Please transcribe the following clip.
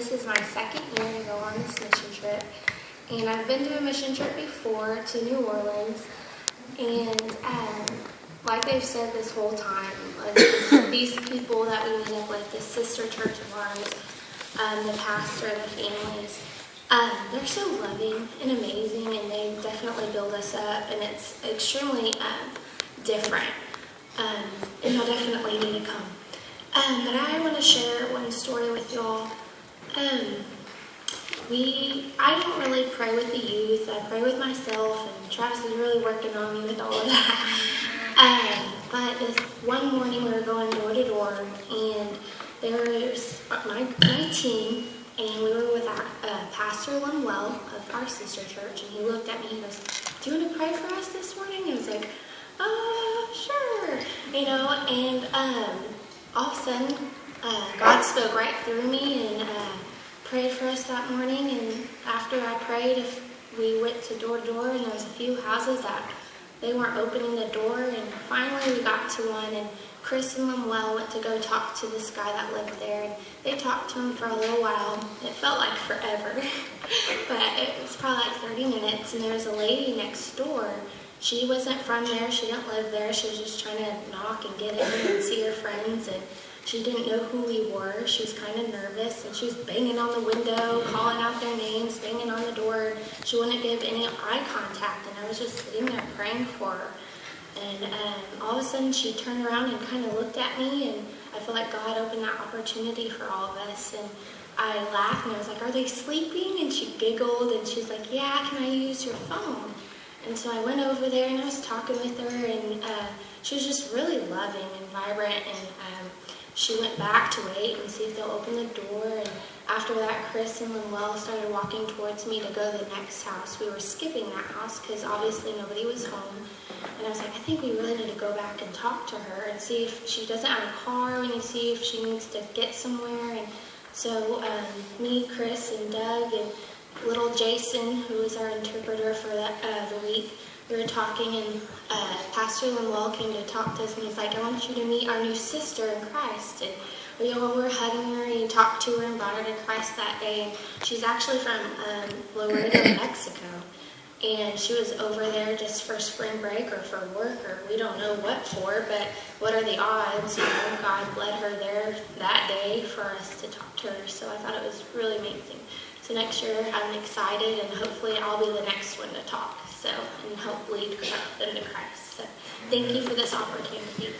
This is my second year to go on this mission trip. And I've been to a mission trip before to New Orleans. And like they've said this whole time, these people that we meet up with, this sister church of ours, the pastor, the families, they're so loving and amazing, and they definitely build us up, and it's extremely different. And you'll definitely need to come. But I want to share one story with y'all. I don't really pray with the youth. I pray with myself, and Travis is really working on me with all of that. But this one morning we were going door to door, and there was my team, and we were with Pastor Lemuel of our sister church, and he looked at me and he goes, "Do you want to pray for us this morning?" I was like, sure, and all of a sudden, God spoke right through me and prayed for us that morning. And after I prayed, we went to door, and there was a few houses that they weren't opening the door. And finally, we got to one, and Chris and Lemuel went to go talk to this guy that lived there. And they talked to him for a little while. It felt like forever, but it was probably like 30 minutes. And there was a lady next door. She wasn't from there. She didn't live there. She was just trying to knock and get in and see her friends. And she didn't know who we were. She was kind of nervous. And she was banging on the window, calling out their names, banging on the door. She wouldn't give any eye contact. And I was just sitting there praying for her. And all of a sudden, she turned around and kind of looked at me. And I feel like God opened that opportunity for all of us. And I laughed. And I was like, "Are they sleeping?" And she giggled. And she's like, "Yeah, can I use your phone?" And so I went over there and I was talking with her, and she was just really loving and vibrant, and she went back to wait and see if they'll open the door. And after that, Chris and Lemuel started walking towards me to go to the next house. We were skipping that house because obviously nobody was home. And I was like, I think we really need to go back and talk to her and see if she doesn't have a car. We need to see if she needs to get somewhere. And so me, Chris, and Doug, and little Jason, who was our interpreter for the week, we were talking, and Pastor Lemuel came to talk to us, and he's like, "I want you to meet our new sister in Christ." And we all were hugging her, and he talked to her and brought her to Christ that day. And she's actually from Laredo, Mexico, and she was over there just for spring break or for work, or we don't know what for, but what are the odds? God led her there that day for us to talk to her, so I thought it was really amazing. So next year, I'm excited, and hopefully I'll be the next one to talk, and help lead them to Christ. So thank you for this opportunity.